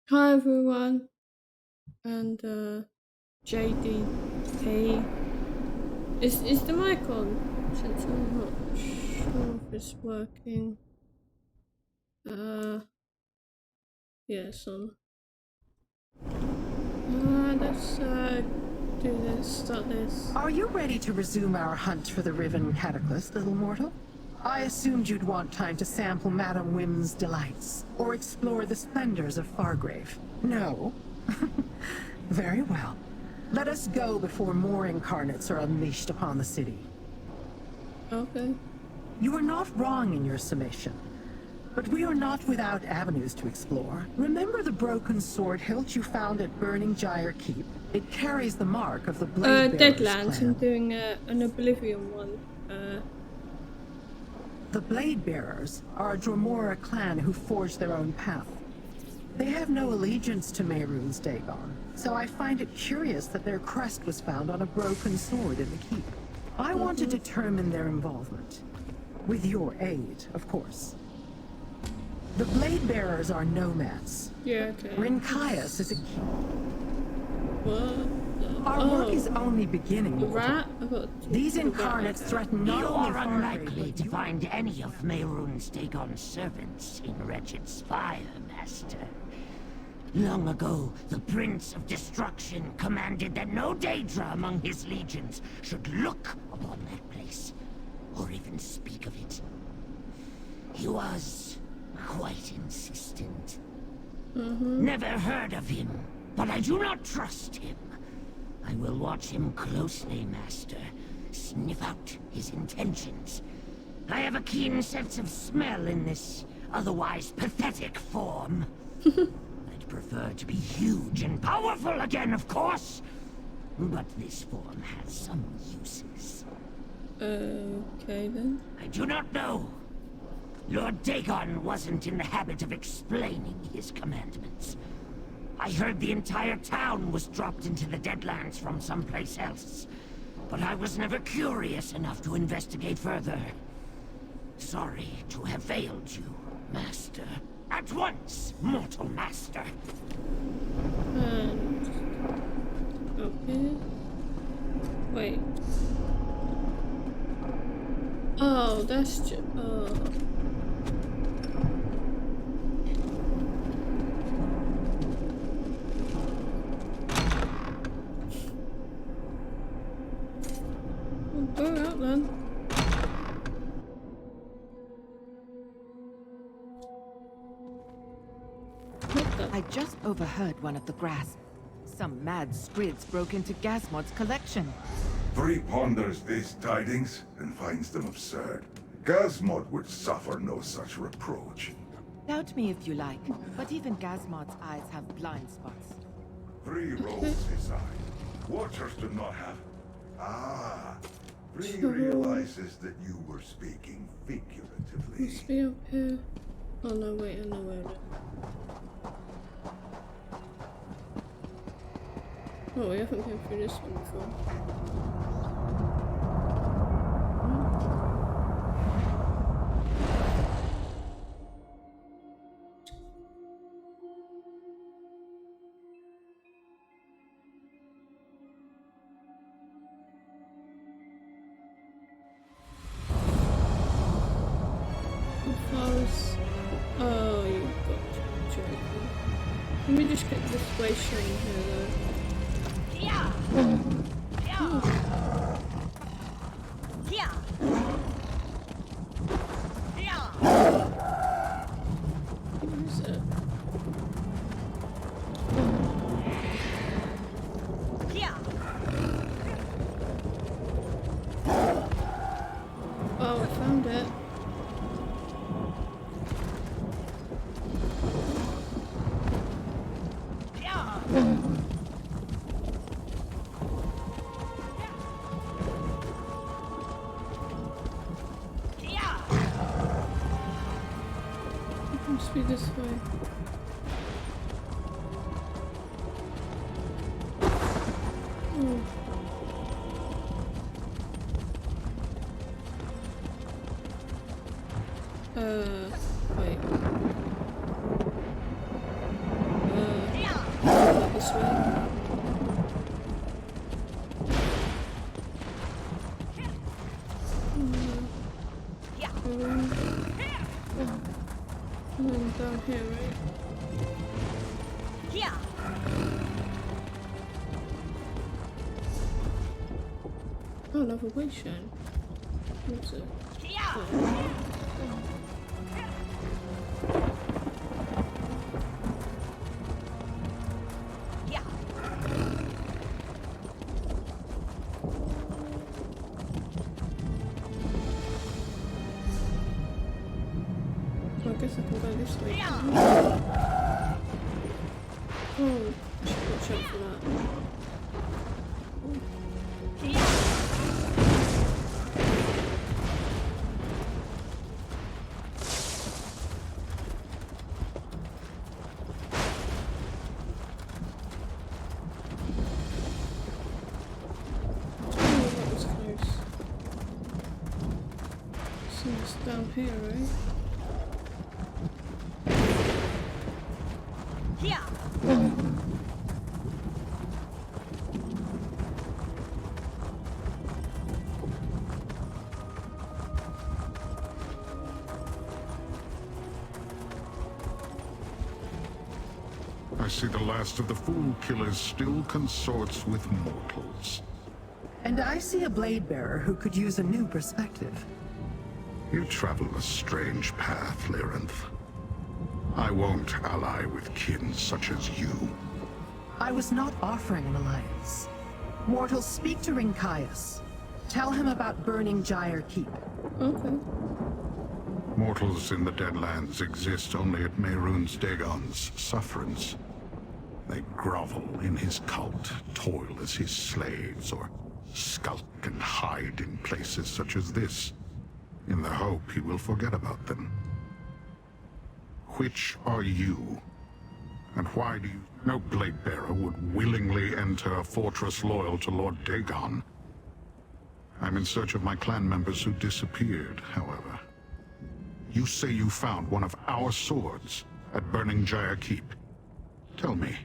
Hi everyone, and JDP. Is the mic on? Since I'm not sure if it's working. Yeah, it's on. Let's do this. Start this. Are you ready to resume our hunt for the Riven Cataclysm, little mortal? I assumed you'd want time to sample Madame Wim's delights, or explore the splendors of Fargrave. No? Very well. Let us go before more incarnates are unleashed upon the city. Okay. You are not wrong in your summation. But we are not without avenues to explore. Remember the broken sword hilt you found at Burning Gyre Keep? It carries the mark of the Blade Bearers Deadlands. clan. I'm doing an Oblivion one. The Blade Bearers are a Dromora clan who forged their own path. They have no allegiance to Mehrunes Dagon, so I find it curious that their crest was found on a broken sword in the keep. I want to determine their involvement. With your aid, of course. The Blade Bearers are nomads. Yeah, okay. Rincaius is a key. What? Our work is only beginning. The rat? I got These incarnates threaten not You only are unlikely to Fargrave, find any of Mehrunes Dagon's servants in Wretched Spire, Master. Long ago, the Prince of Destruction commanded that no Daedra among his legions should look upon that place, or even speak of it. He was quite insistent. Never heard of him, but I do not trust him. I will watch him closely, Master. Sniff out his intentions. I have a keen sense of smell in this otherwise pathetic form. I'd prefer to be huge and powerful again, of course. But this form has some uses. Okay then. I do not know. Lord Dagon wasn't in the habit of explaining his commandments. I heard the entire town was dropped into the Deadlands from someplace else, but I was never curious enough to investigate further. Sorry to have failed you, Master. At once, mortal master. And okay. Wait. Oh, that's just. Oh. Go out then. I just overheard one of the grasp. Some mad squids broke into Gasmod's collection. Free ponders these tidings and finds them absurd. Gasmod would suffer no such reproach. Doubt me if you like, but even Gasmod's eyes have blind spots. 3 rolls his eye. Watchers do not have... Ah! 3 realizes that you were speaking figuratively. Must be up here. Oh no, wait, oh no, wait. Oh, we haven't been through this one before. Oh, you got to be joking. Let me just get this way showing here though. Yeah. Yeah. Yeah. Yeah. Where is it? Yeah. Oh, I found it. It must be this way. Oh. Wait. And then down here, right? Here. Oh, another way shine. What's it? Here. Here. So I guess I can go this way. Here. Oh, I should watch out for that. Oh, that was close. So it's down here, right? Here. I see the last of the Fool Killers still consorts with mortals. And I see a blade bearer who could use a new perspective. You travel a strange path, Lyranth. I won't ally with kin such as you. I was not offering an alliance. Mortals, speak to Rinkias. Tell him about burning Gyre Keep. Okay. Mortals in the Deadlands exist only at Mehrunes Dagon's sufferance. They grovel in his cult, toil as his slaves, or skulk and hide in places such as this, in the hope he will forget about them. Which are you? And why do you... No blade bearer would willingly enter a fortress loyal to Lord Dagon. I'm in search of my clan members who disappeared, however. You say you found one of our swords at Burning Gyre Keep. Tell me,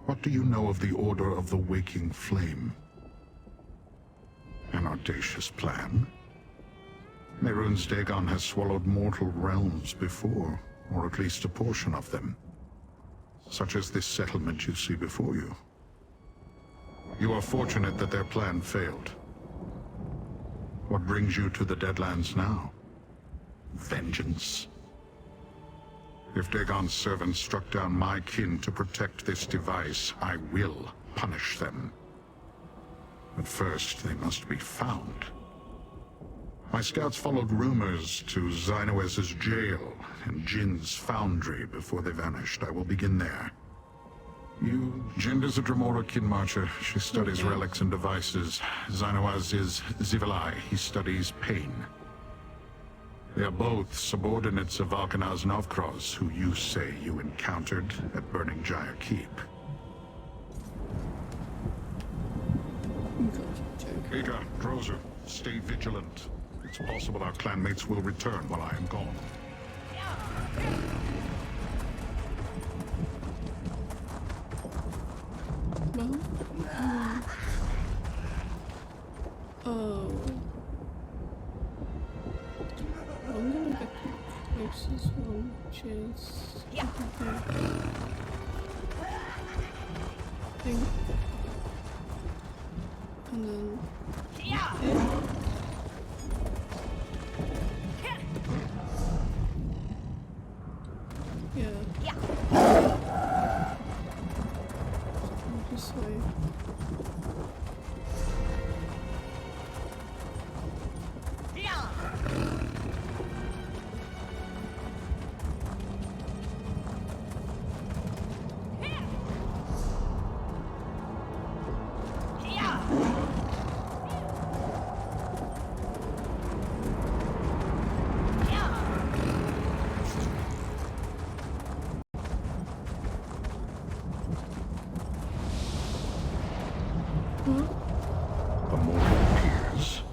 what do you know of the Order of the Waking Flame? An audacious plan? Mehrunes Dagon has swallowed mortal realms before, or at least a portion of them. Such as this settlement you see before you. You are fortunate that their plan failed. What brings you to the Deadlands now? Vengeance? If Dagon's servants struck down my kin to protect this device, I will punish them. But first, they must be found. My scouts followed rumors to Xynoes's jail and Jin's foundry before they vanished. I will begin there. Jind is a Dremora kin marcher. She studies relics and devices. Xynoes is Zivilai. He studies pain. They are both subordinates of Valkanaz Novkroz, who you say you encountered at Burning Gyre Keep. Ada, Drozer, stay vigilant. It's possible our clanmates will return while I am gone. Oh. I'm gonna get the closest one, which is... Yeah. Pink. And then... Here. Yeah. Yeah. This way. The mortal appears.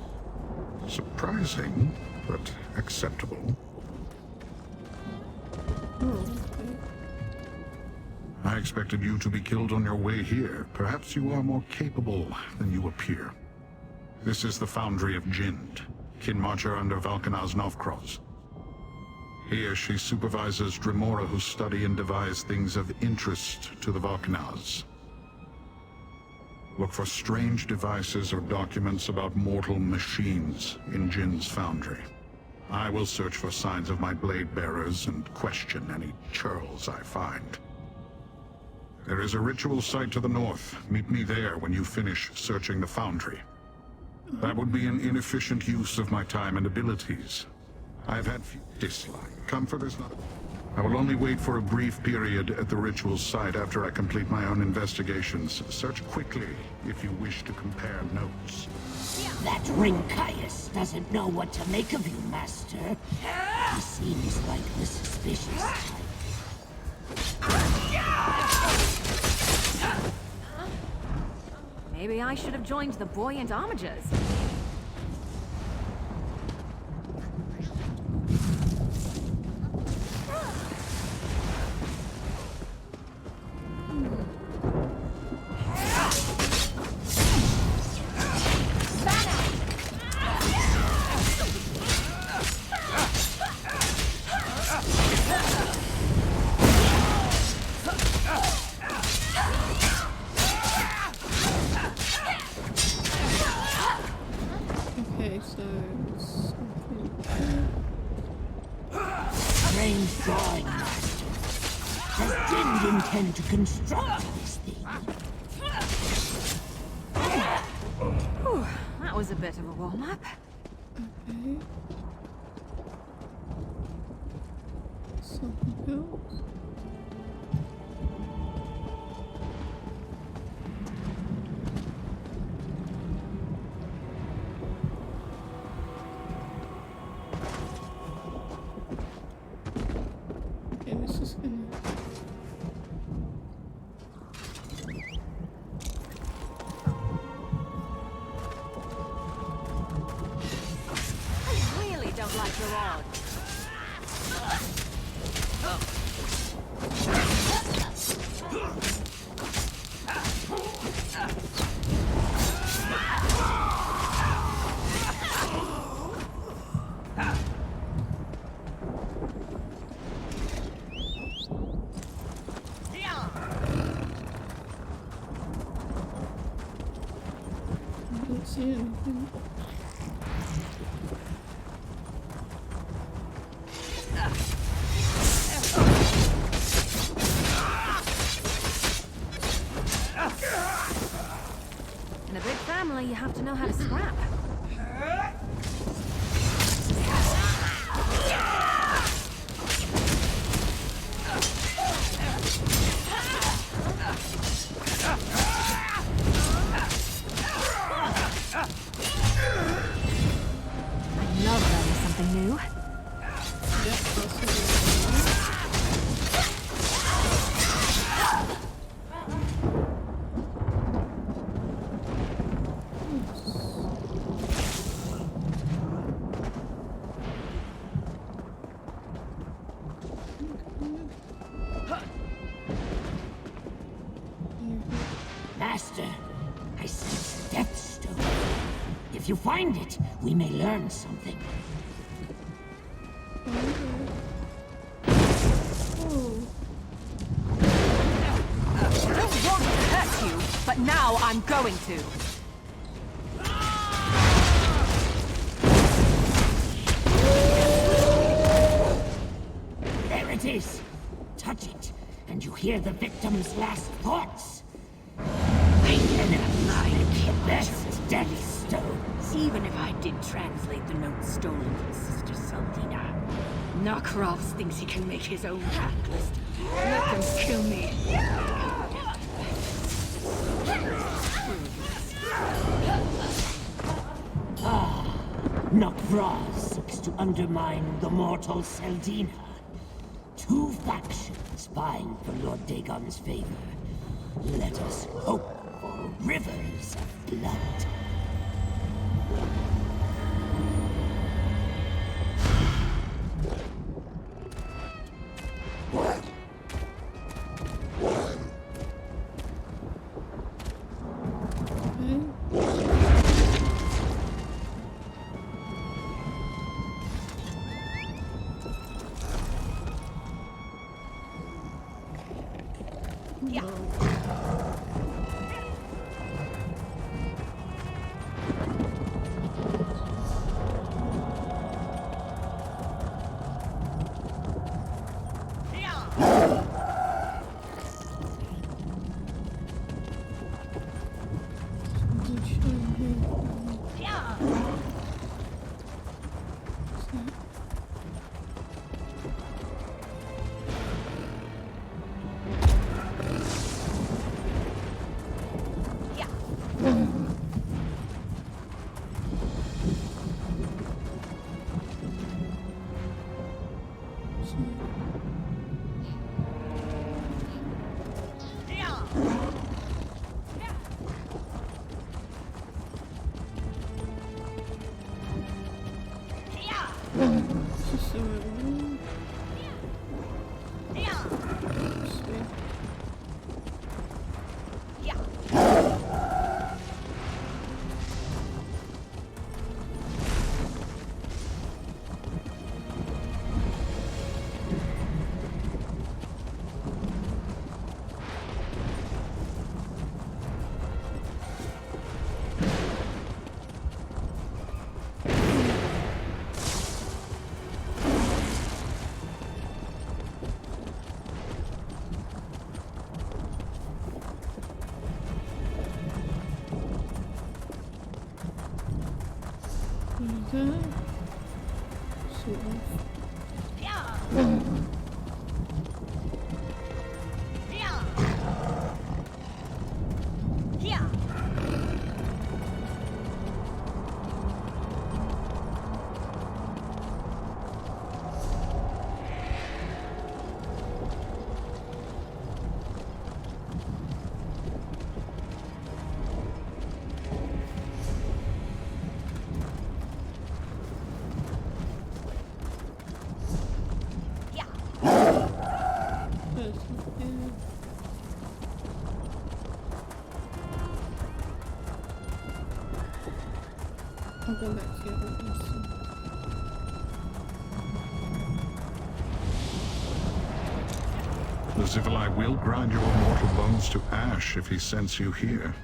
Surprising, but acceptable. I expected you to be killed on your way here. Perhaps you are more capable than you appear. This is the foundry of Jind. Kinmarcher under Valkanaz Novkroz. Here she supervises Dremora who study and devise things of interest to the Valkanaz. Look for strange devices or documents about mortal machines in Jin's foundry. I will search for signs of my blade bearers and question any churls I find. There is a ritual site to the north. Meet me there when you finish searching the foundry. That would be an inefficient use of my time and abilities. I've had few dislike. Comfort is not... I will only wait for a brief period at the ritual site after I complete my own investigations. Search quickly if you wish to compare notes. That Ringkaius doesn't know what to make of you, Master. He seems like the suspicious type. Maybe I should have joined the buoyant armigers. Okay, so something. Strange drawing, Master. Does Din intend to construct this thing? Whew, that was a bit of a warm-up. Okay. Something else. Okay, this is gonna... I really don't like your odds. I don't see anything. In a big family, you have to know how to scrap. I love learning something new. Yep, possibly. Master, I sense Death Stone. If you find it, we may learn something. Oh, I don't want to hurt you, but now I'm going to. There it is. Touch it, and you hear the victim's last thoughts. I cannot like best Death Stone. Even if I did translate the note stolen from Sister Saldina. Narkrovs thinks he can make his own blacklist. Let them kill me. Narkrovs seeks to undermine the mortal Saldina. Two factions vying for Lord Dagon's favor. Let us hope for rivers of blood. okay. Just so everyone. Sweet. Okay. Sort of. I'll go back to your office. The Zivilai will grind your mortal bones to ash if he sends you here.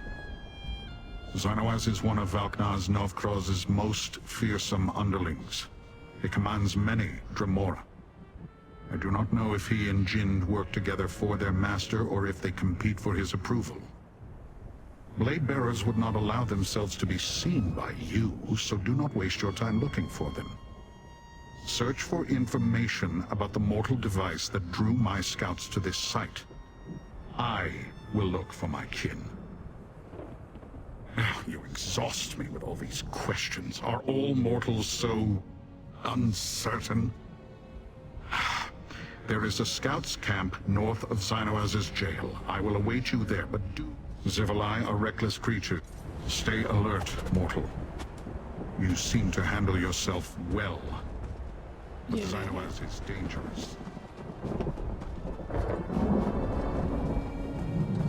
Xynoaz is one of Valknar's Novkroz's most fearsome underlings. He commands many Dremora. I do not know if he and Jind work together for their master or if they compete for his approval. Blade bearers would not allow themselves to be seen by you, so do not waste your time looking for them. Search for information about the mortal device that drew my scouts to this site. I will look for my kin. You exhaust me with all these questions. Are all mortals so uncertain? There is a scouts camp north of Xynoaz's jail. I will await you there, but do... Zivilai are reckless creatures. Stay alert, mortal. You seem to handle yourself well. But Yeah. Xynoaz is dangerous.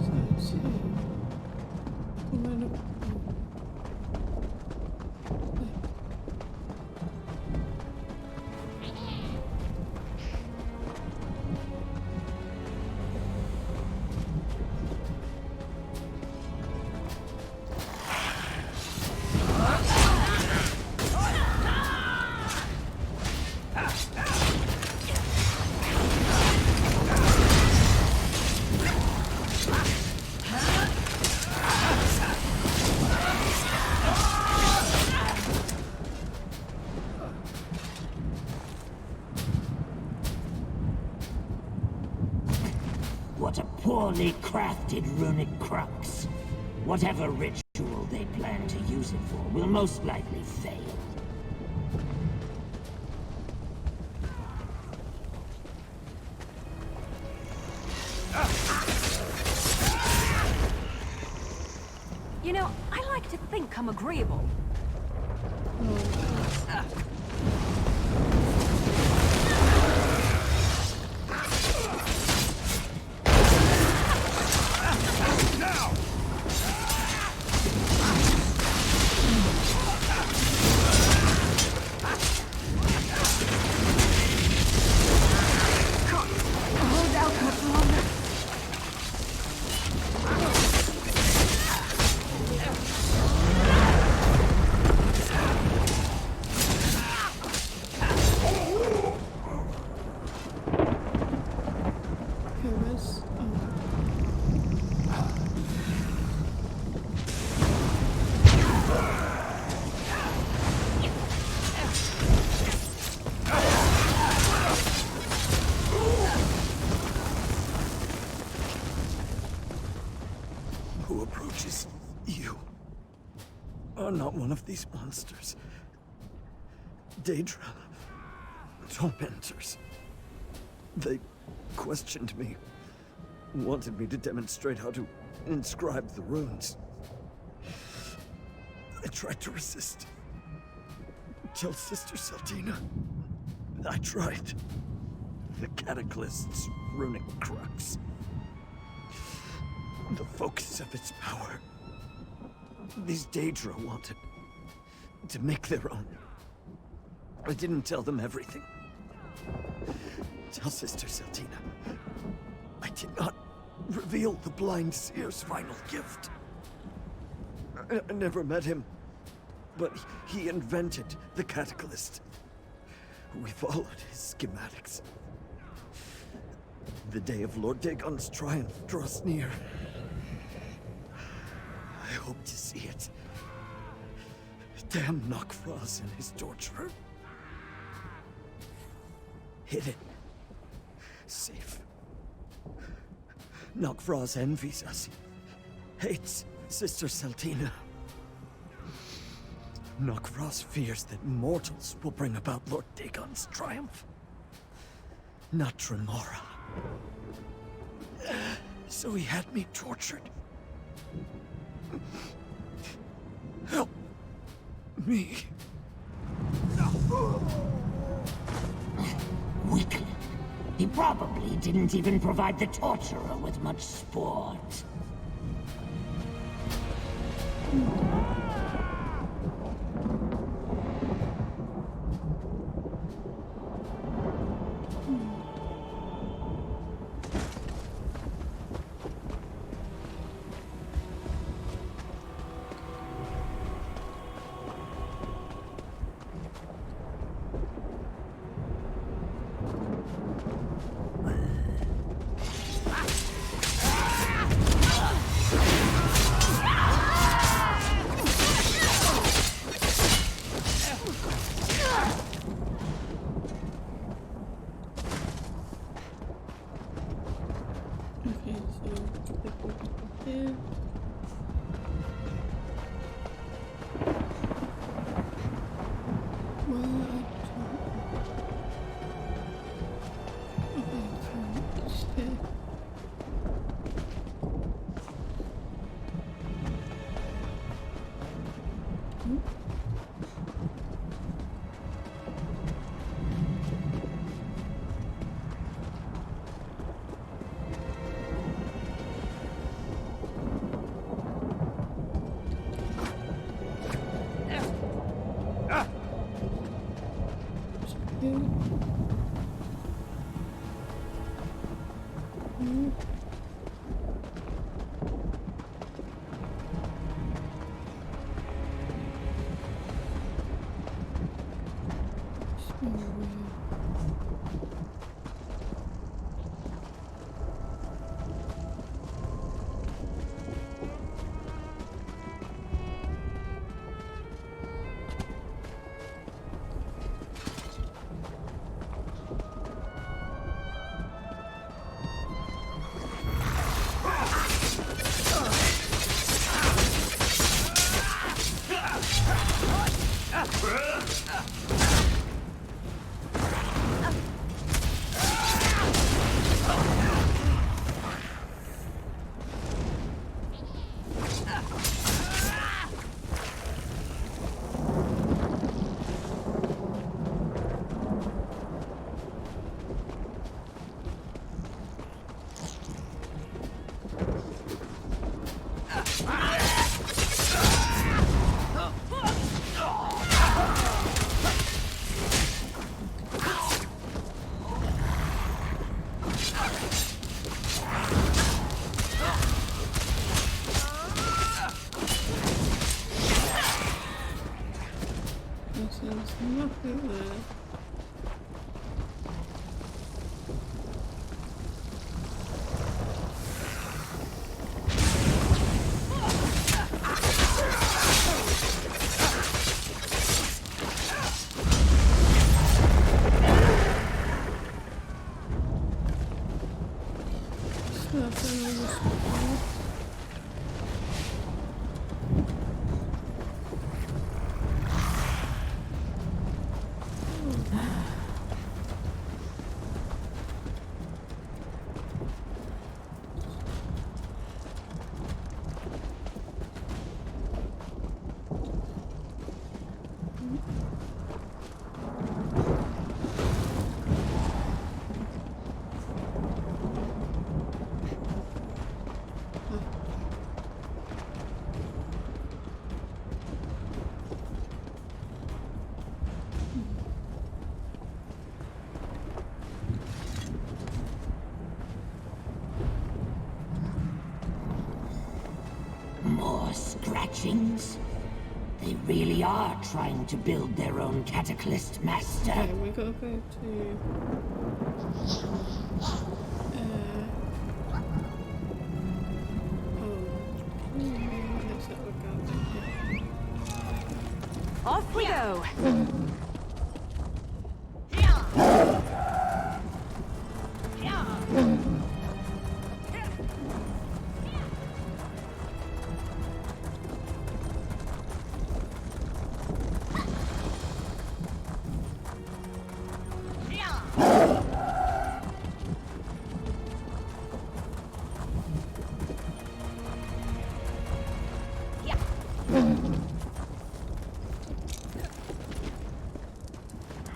So let's see. Where do- What a poorly crafted runic crux. Whatever ritual they plan to use it for will most likely fail. You know, I like to think I'm agreeable. Hold out much longer. Okay, where's... Who approaches you are not one of these monsters. Daedra, tormentors. They questioned me, wanted me to demonstrate how to inscribe the runes. I tried to resist, till Sister Seltina I tried. The Cataclyst's runic crux. The focus of its power. These Daedra wanted to make their own. I didn't tell them everything. Tell Sister Seltina. I did not reveal the Blind Seer's final gift. I never met him, but he invented the Cataclyst. We followed his schematics. The day of Lord Dagon's triumph draws near. I hope to see it. Damn Knockfrost and his torturer. Hidden. Safe. Knockfrost envies us. Hates Sister Seltina. Knockfrost fears that mortals will bring about Lord Dagon's triumph. Not Tremora. So he had me tortured. Help me. Wicked. He probably didn't even provide the torturer with much sport. Okay, so click here. teachings? They really are trying to build their own cataclysm, Master. Okay, we gotta go to... Let's have a go. Off we go.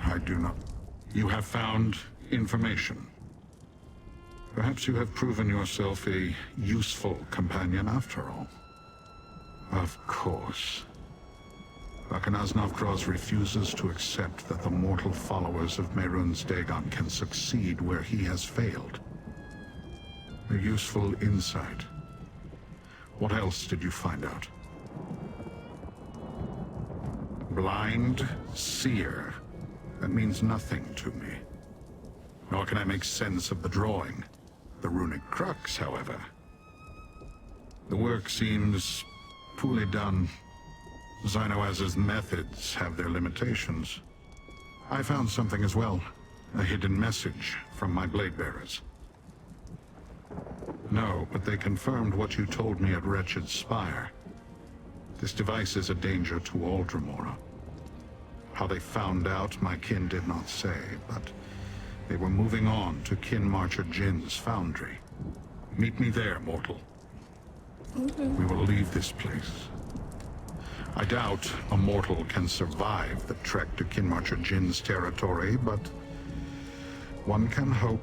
I do not. You have found information. Perhaps you have proven yourself a useful companion after all. Of course. Bakanaz Novgoroz refuses to accept that the mortal followers of Mehrunes Dagon can succeed where he has failed. A useful insight. What else did you find out? Blind seer. That means nothing to me. Nor can I make sense of the drawing. The runic crux, however. The work seems poorly done. Xynoaz's methods have their limitations. I found something as well. A hidden message from my blade bearers. No, but they confirmed what you told me at Wretched Spire. This device is a danger to all Dremora. How they found out, my kin did not say, but they were moving on to Kin Marcher Jin's foundry. Meet me there, mortal. Okay. We will leave this place. I doubt a mortal can survive the trek to Kin Marcher Jin's territory, but one can hope.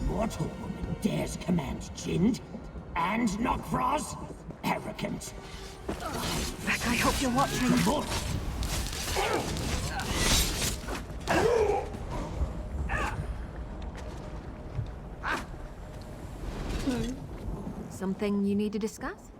Mortal woman dares command Jind and Nokvroz? Arrogant. Beck, I hope you're watching. Something you need to discuss?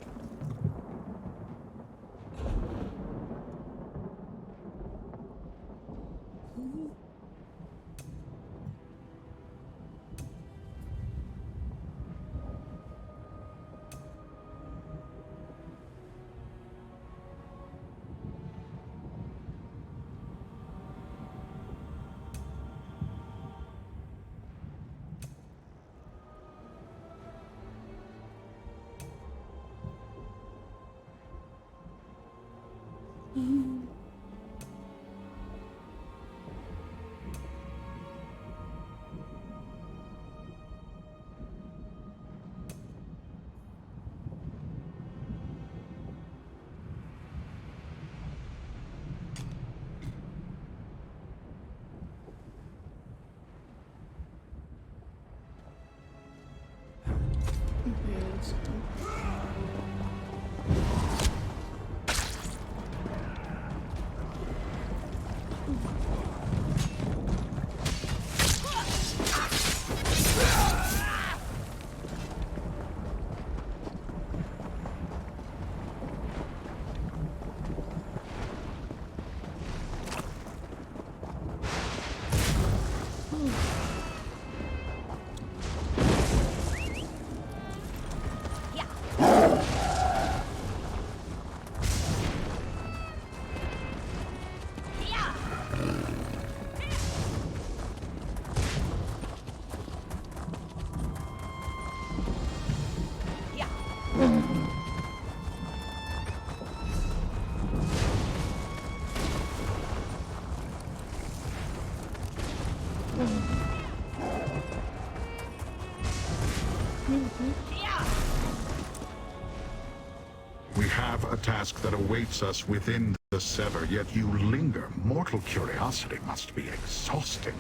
We have a task that awaits us within the Sever, yet you linger. Mortal curiosity must be exhausting.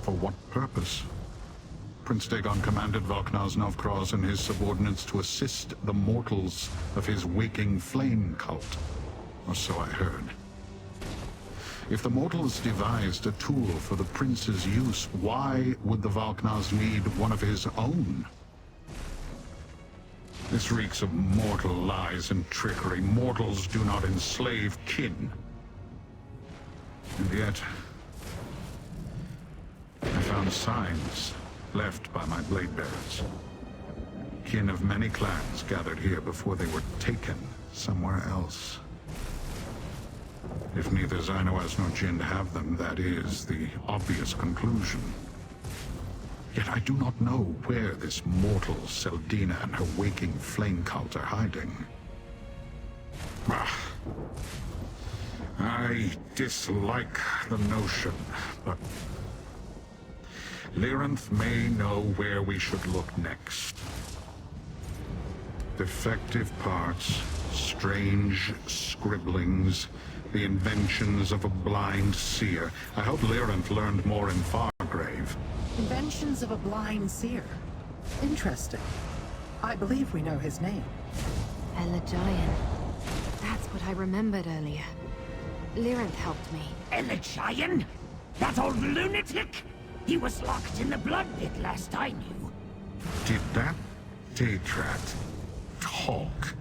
For what purpose? Prince Dagon commanded Valknaz Novkraz and his subordinates to assist the mortals of his waking flame cult. Or so I heard. If the mortals devised a tool for the prince's use, why would the Valknaz need one of his own? This reeks of mortal lies and trickery. Mortals do not enslave kin. And yet, I found signs left by my blade bearers. Kin of many clans gathered here before they were taken somewhere else. If neither Xynoas nor Jinn have them, that is the obvious conclusion. Yet I do not know where this mortal Seldina and her waking flame cult are hiding. I dislike the notion, but Lyranth may know where we should look next. Defective parts, strange scribblings, the inventions of a blind seer. I hope Lyranth learned more in Fargrave. Inventions of a blind seer. Interesting. I believe we know his name. Elagian. That's what I remembered earlier. Lyranth helped me. Elagian? That old lunatic? He was locked in the blood pit last I knew. Did that Datrat talk?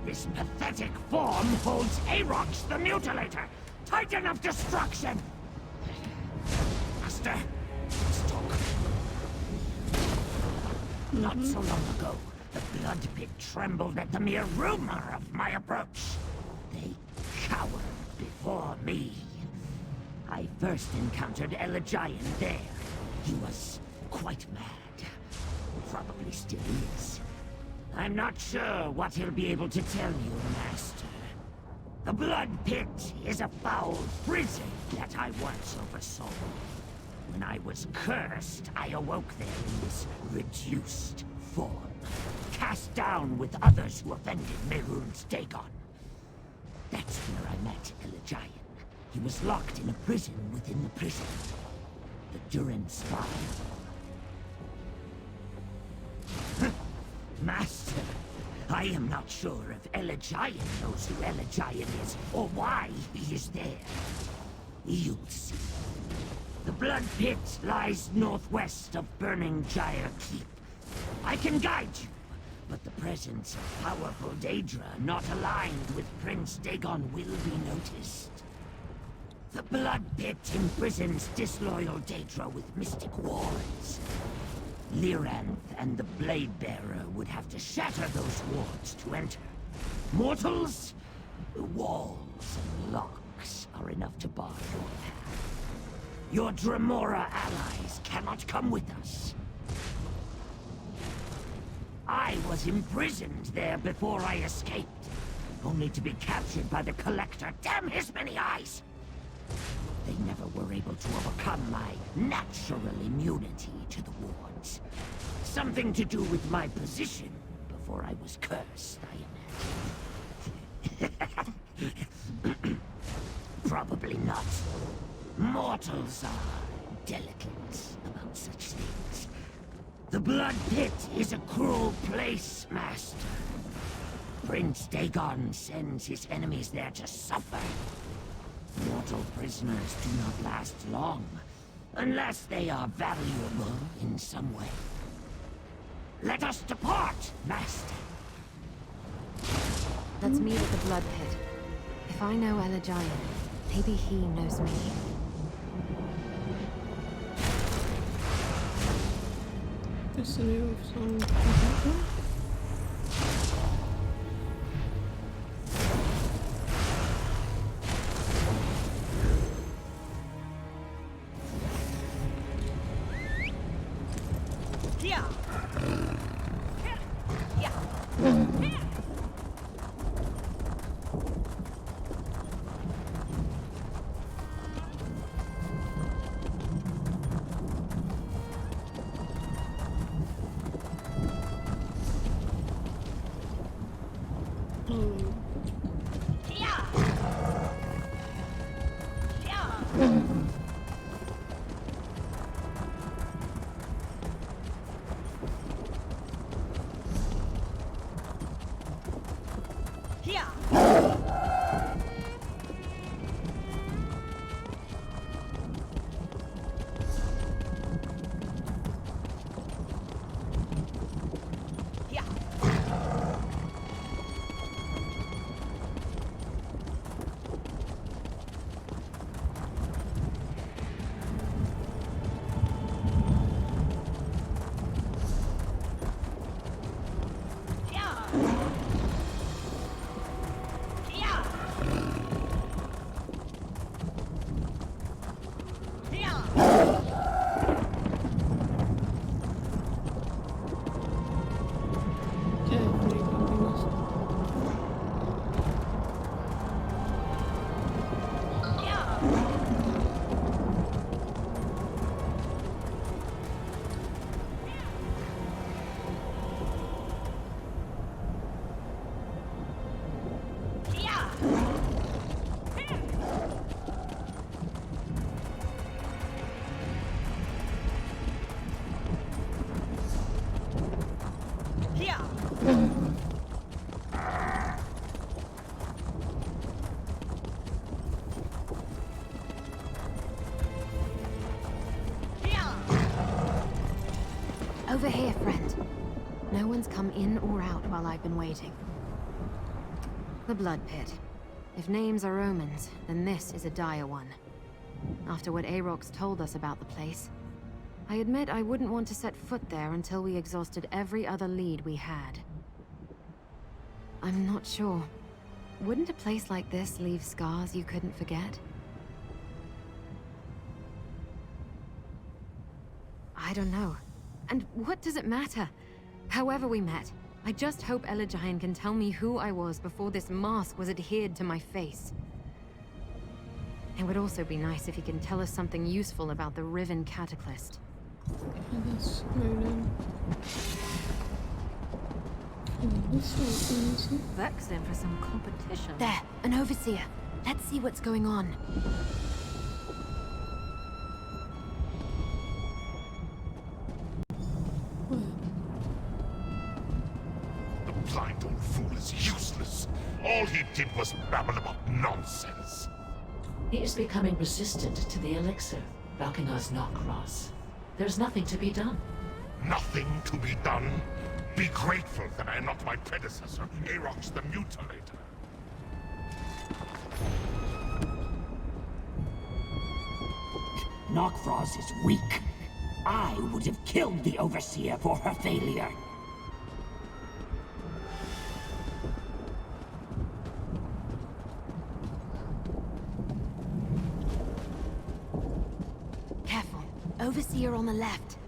This pathetic form holds Arox the Mutilator, Titan of Destruction! Master, let's talk. Not so long ago, the blood pit trembled at the mere rumor of my approach. They cowered before me. I first encountered Elagian there. He was quite mad. Probably still is. I'm not sure what he'll be able to tell you, Master. The Blood Pit is a foul prison that I once oversaw. When I was cursed, I awoke there in this reduced form, cast down with others who offended Mehrunes Dagon. That's where I met Elagian. He was locked in a prison within the prison. The Durin Spire. Master, I am not sure if Elagian knows who Elagian is, or why he is there. You'll see. The Blood Pit lies northwest of Burning Gyre Keep. I can guide you, but the presence of powerful Daedra not aligned with Prince Dagon will be noticed. The Blood Pit imprisons disloyal Daedra with mystic wards. Lyranth and the Blade Bearer would have to shatter those wards to enter. Mortals, walls and locks are enough to bar your path. Your Dremora allies cannot come with us. I was imprisoned there before I escaped, only to be captured by the Collector. Damn his many eyes! They never were able to overcome my natural immunity to the wards. Something to do with my position before I was cursed, I imagine. Probably not. Mortals are delicate about such things. The Blood Pit is a cruel place, Master. Prince Dagon sends his enemies there to suffer. Mortal prisoners do not last long, unless they are valuable in some way. Let us depart, Master. Let's meet at the Blood Pit. If I know Elagian, maybe he knows me. Destiny of Song. Over here, friend. No one's come in or out while I've been waiting. The Blood Pit. If names are omens, then this is a dire one. After what Aarox told us about the place, I admit I wouldn't want to set foot there until we exhausted every other lead we had. I'm not sure. Wouldn't a place like this leave scars you couldn't forget? I don't know. And what does it matter? However we met, I just hope Elagian can tell me who I was before this mask was adhered to my face. It would also be nice if he can tell us something useful about the Riven Cataclysm. Let's go then. This one's easy. Vex in for some competition. There, an overseer. Let's see what's going on. The blind old fool is useless. All he did was babble about nonsense. He is becoming resistant to the elixir, Valkenar's Knockross. There's nothing to be done. Nothing to be done? Be grateful that I am not my predecessor, Aerox the Mutilator. Knockfrost is weak. I would have killed the Overseer for her failure. Careful. Overseer on the left.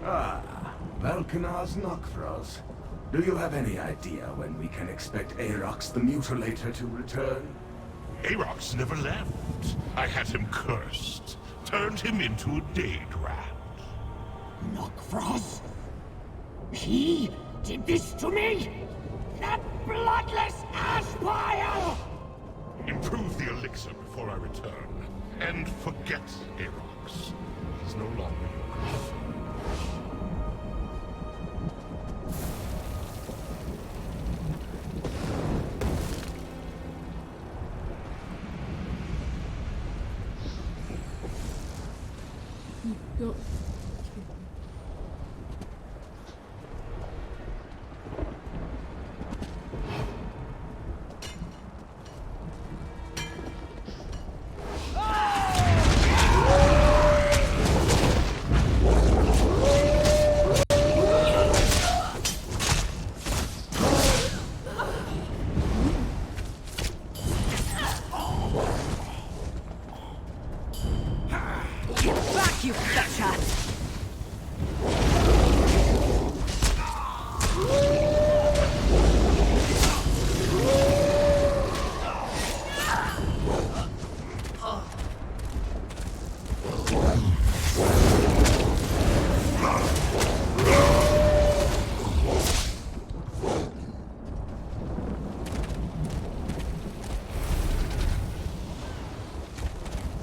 Ah, Valkanar's Knockfrost. Do you have any idea when we can expect Aerox the Mutilator to return? Aerox never left. I had him cursed. Turned him into a Daedrat. Knockfrost? He did this to me? That bloodless aspire! Improve the elixir before I return. And forget Aerox. He's no longer yours. Go. Back, you fetcher!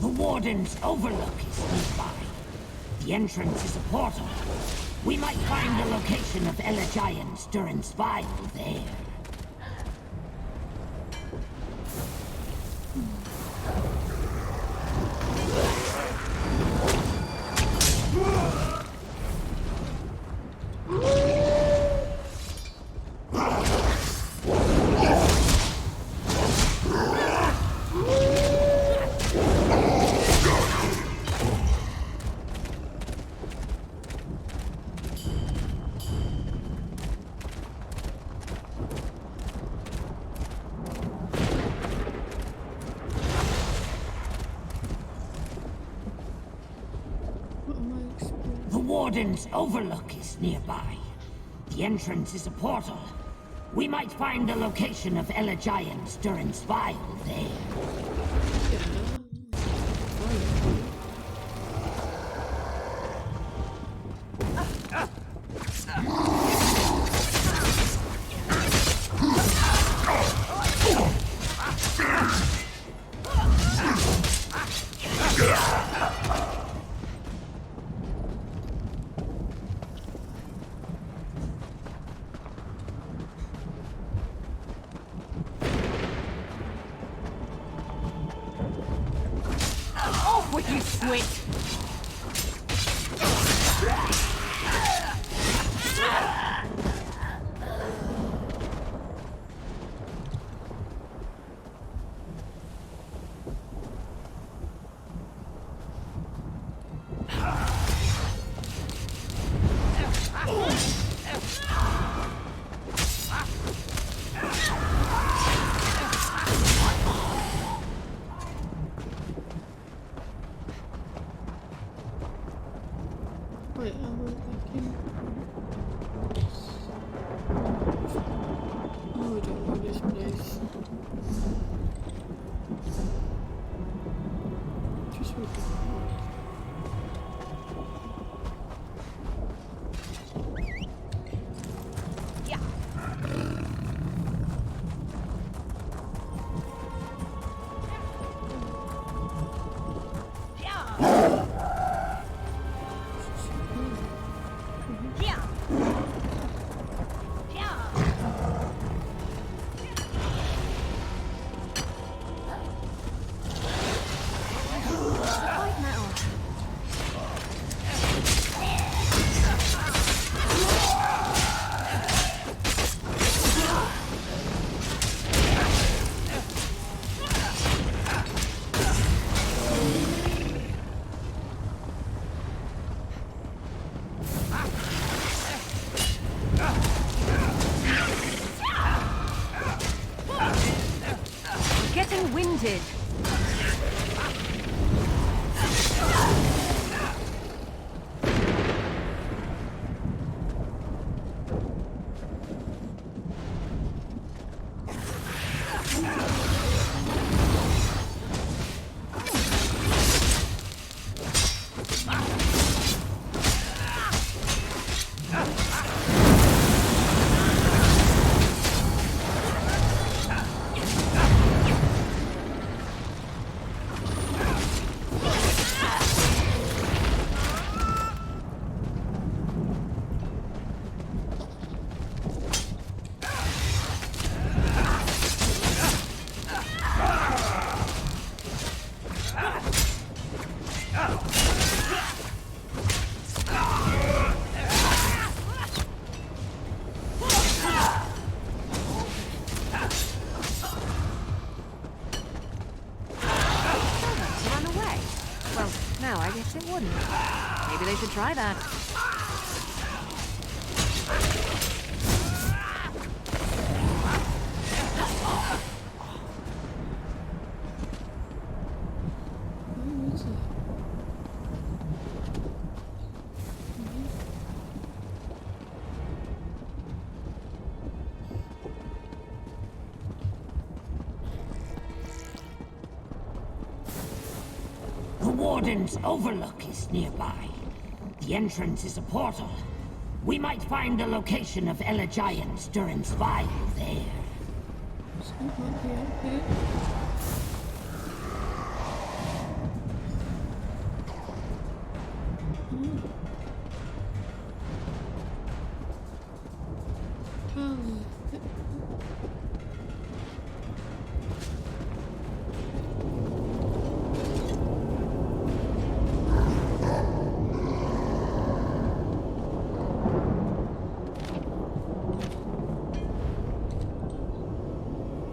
The Warden's Overlook is nearby. The entrance is a portal. We might find the location of Elegian's Durin's Vial there. The Warden's Overlook is nearby. The entrance is a portal. We might find the location of Elegian's Durin's Vial there. Off with you, Switch! Wait, I was thinking. Oh, I don't know this place. Just wait. Granted. It wouldn't. Maybe they should try that. Where is it? The Warden's Overlook is nearby. The entrance is a portal. We might find the location of Elagian's Durance Vial there. So might be okay.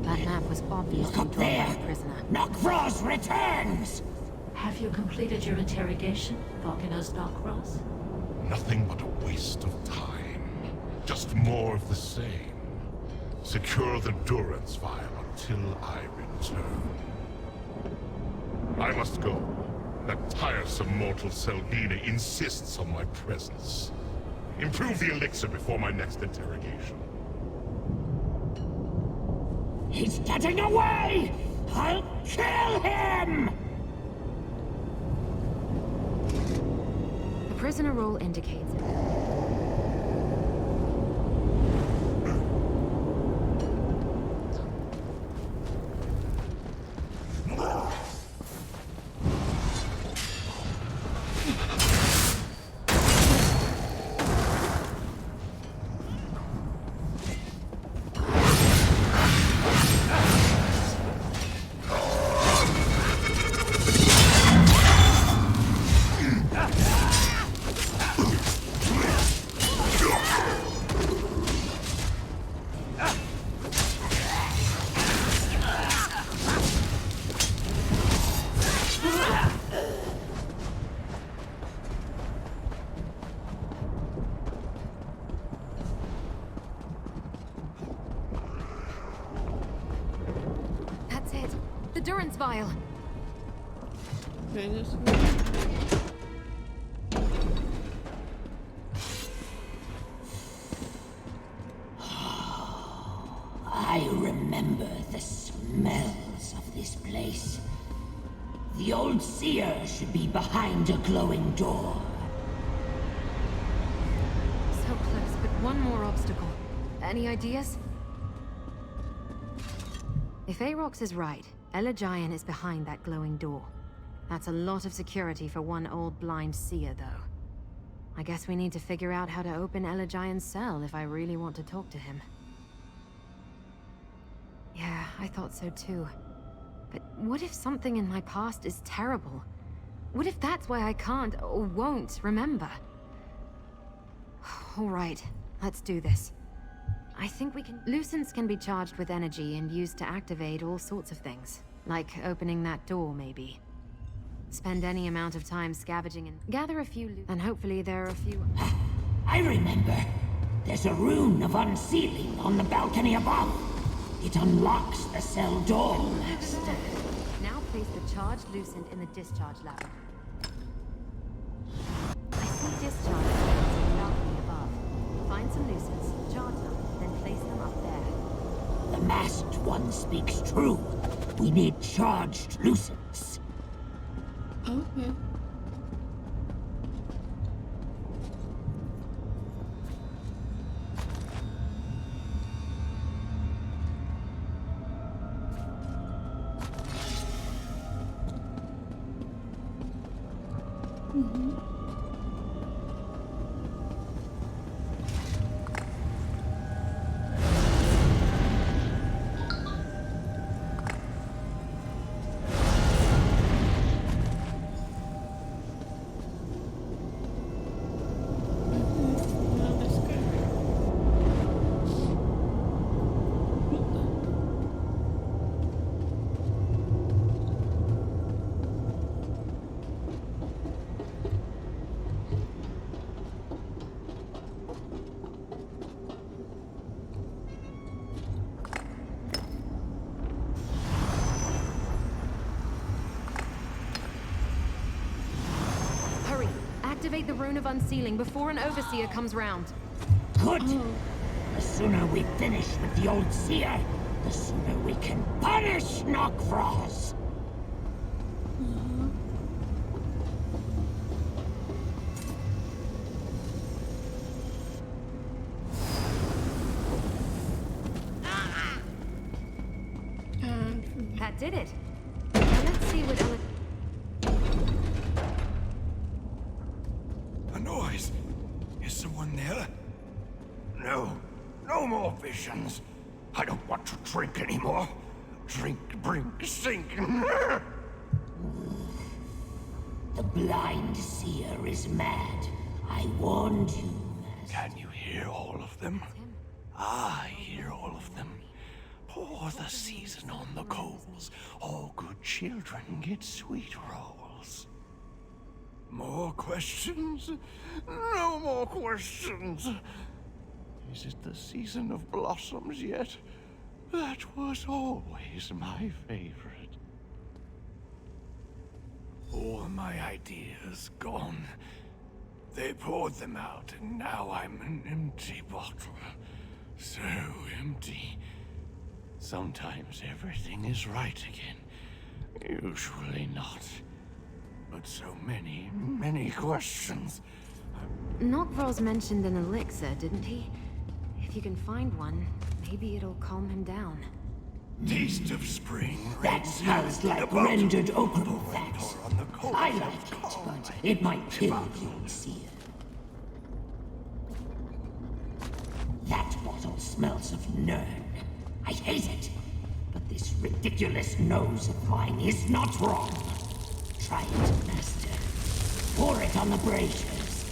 That map was obviously Look up drawn by there! a prisoner. Nokvros returns! Have you completed your interrogation, Volcanos Nokvros? Nothing but a waste of time. Just more of the same. Secure the Durance Vial until I return. I must go. That tiresome mortal Selbina insists on my presence. Improve the elixir before my next interrogation. He's getting away! I'll kill him! The prisoner roll indicates it. That's it. The Durance Vial. Okay, this I remember the smells of this place. The old seer should be behind a glowing door. So close, but one more obstacle. Any ideas? If Aarox is right, Elagian is behind that glowing door. That's a lot of security for one old blind seer, though. I guess we need to figure out how to open Elagian's cell if I really want to talk to him. Yeah, I thought so too. But what if something in my past is terrible? What if that's why I can't or won't remember? All right, let's do this. I think we can... Lucents can be charged with energy and used to activate all sorts of things. Like opening that door, maybe. Spend any amount of time scavenging and gather a few and hopefully there are a few... I remember. There's a rune of unsealing on the balcony above. It unlocks the cell door, Master. Place the charged lucent in the discharge lab. I see discharge labs in the balcony above. Find some lucents, charge them, then place them up there. The masked one speaks true. We need charged lucents. Okay. Activate the Rune of Unsealing before an Overseer comes round. Good! The sooner we finish with the old seer, the sooner we can punish Knockfrost! That did it. Now let's see what other... A noise. Is someone there? No. No more visions. I don't want to drink anymore. Drink, brink, sink. The blind seer is mad. I warned you. Can you hear all of them? I hear all of them. Pour the season on the coals. All good children get sweet rolls. More questions? No more questions. Is it the season of blossoms yet? That was always my favorite. All my ideas gone. They poured them out, and now I'm an empty bottle. So empty. Sometimes everything is right again. Usually not. But so many, many questions. Knockfrost mentioned an elixir, didn't he? If you can find one, maybe it'll calm him down. Taste of spring. That smells like rendered open fats. I like it, but it might kill the old seer. That bottle smells of Nern. I hate it. But this ridiculous nose of mine is not wrong. Try it, Master. Pour it on the braziers.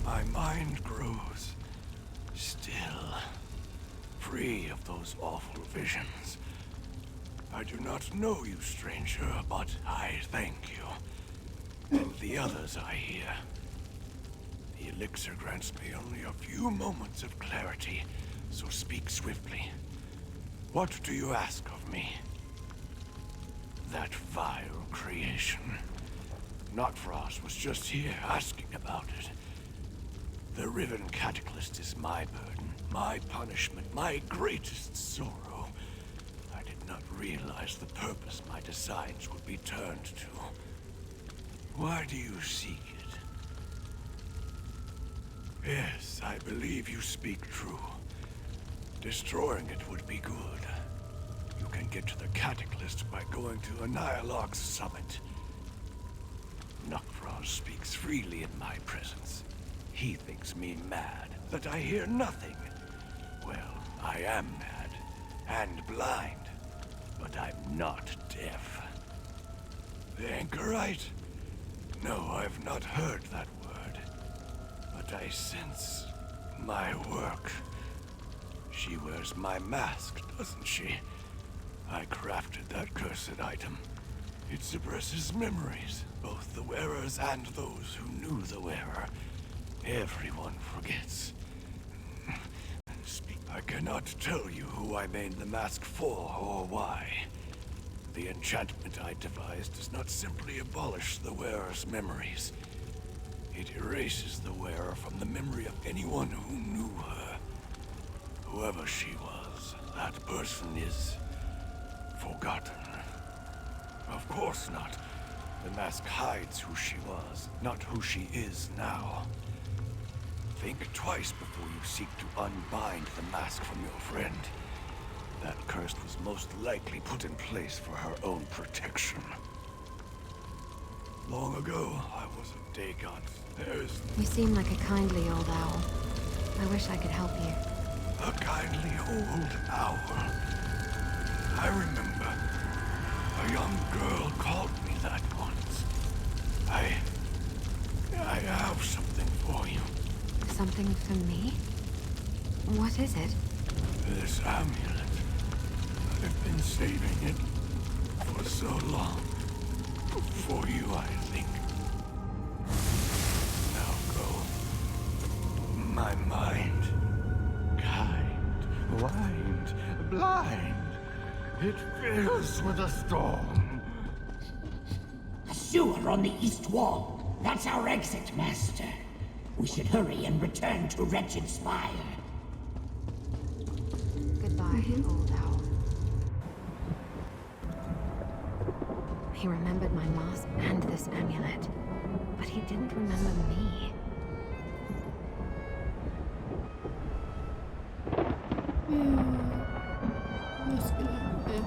My mind grows still, free of those awful visions. I do not know you, stranger, but I thank you. And the others I hear. The elixir grants me only a few moments of clarity, so speak swiftly. What do you ask of me? That vile creation. Knockfrost was just here asking about it. The Riven Cataclysm is my burden, my punishment, my greatest sorrow. I did not realize the purpose my designs would be turned to. Why do you seek it? Yes, I believe you speak true. Destroying it would be good. You can get to the Cataclysm by going to Annihilog's summit. Knockfrost speaks freely in my presence. He thinks me mad, that I hear nothing. Well, I am mad, and blind, but I'm not deaf. The Anchorite? No, I've not heard that word. But I sense my work. She wears my mask, doesn't she? I crafted that cursed item. It suppresses memories, both the wearers and those who knew the wearer. Everyone forgets. I cannot tell you who I made the mask for or why. The enchantment I devised does not simply abolish the wearer's memories. It erases the wearer from the memory of anyone who knew her. Whoever she was, that person is forgotten. Of course not. The mask hides who she was, not who she is now. Think twice before you seek to unbind the mask from your friend. That curse was most likely put in place for her own protection. Long ago, I was a Dagon. You seem like a kindly old owl. I wish I could help you. A kindly old owl. I remember. A young girl called me that once. I have something for you. Something for me? What is it? This amulet. I've been saving it for so long. For you, I think. Now go. My mind. Kind, wind, blind. It fills with a storm. A sewer on the east wall. That's our exit, Master. We should hurry and return to Wretched Spire. Goodbye, old owl. He remembered my mask and this amulet, but he didn't remember me. Let's get out there.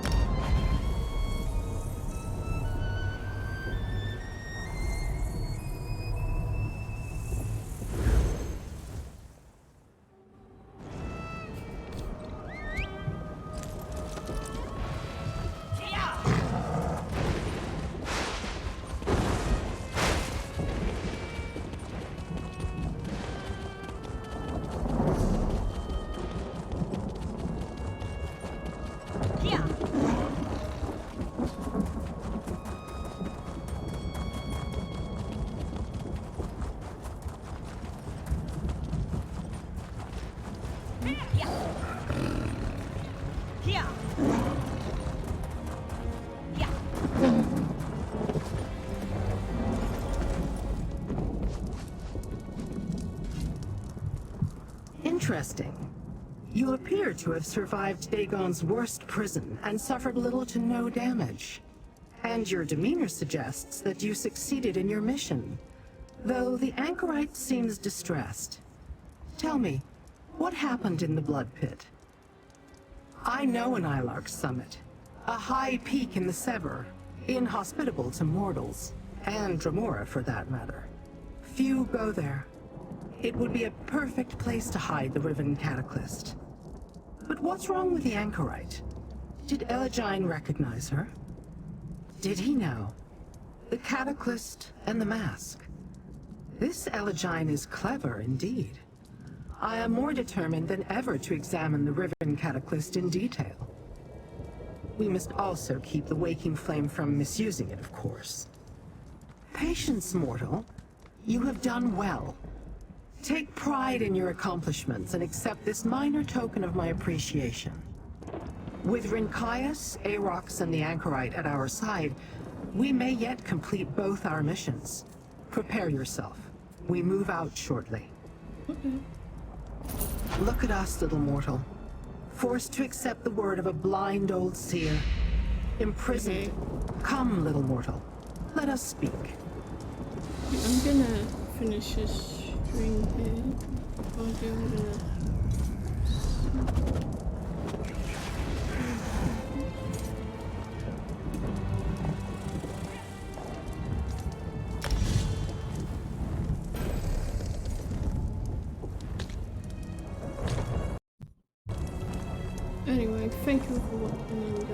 Interesting. You appear to have survived Dagon's worst prison and suffered little to no damage. And your demeanor suggests that you succeeded in your mission, though the anchorite seems distressed. Tell me, what happened in the Blood Pit? I know an Ilark summit, a high peak in the Sever, inhospitable to mortals, and Dremora for that matter. Few go there. It would be a perfect place to hide the Riven Cataclysm. But what's wrong with the anchorite? Did Elegine recognize her? Did he know? The Cataclysm and the mask. This Elegine is clever indeed. I am more determined than ever to examine the Riven Cataclysm in detail. We must also keep the Waking Flame from misusing it, of course. Patience, mortal. You have done well. Take pride in your accomplishments and accept this minor token of my appreciation. With Rincaius, Arox, and the Anchorite at our side, we may yet complete both our missions. Prepare yourself. We move out shortly. Look at us, little mortal. Forced to accept the word of a blind old seer. Imprisoned. Come, little mortal. Let us speak. I'm gonna finish this string here. I'm gonna... Anyway, thank you for watching.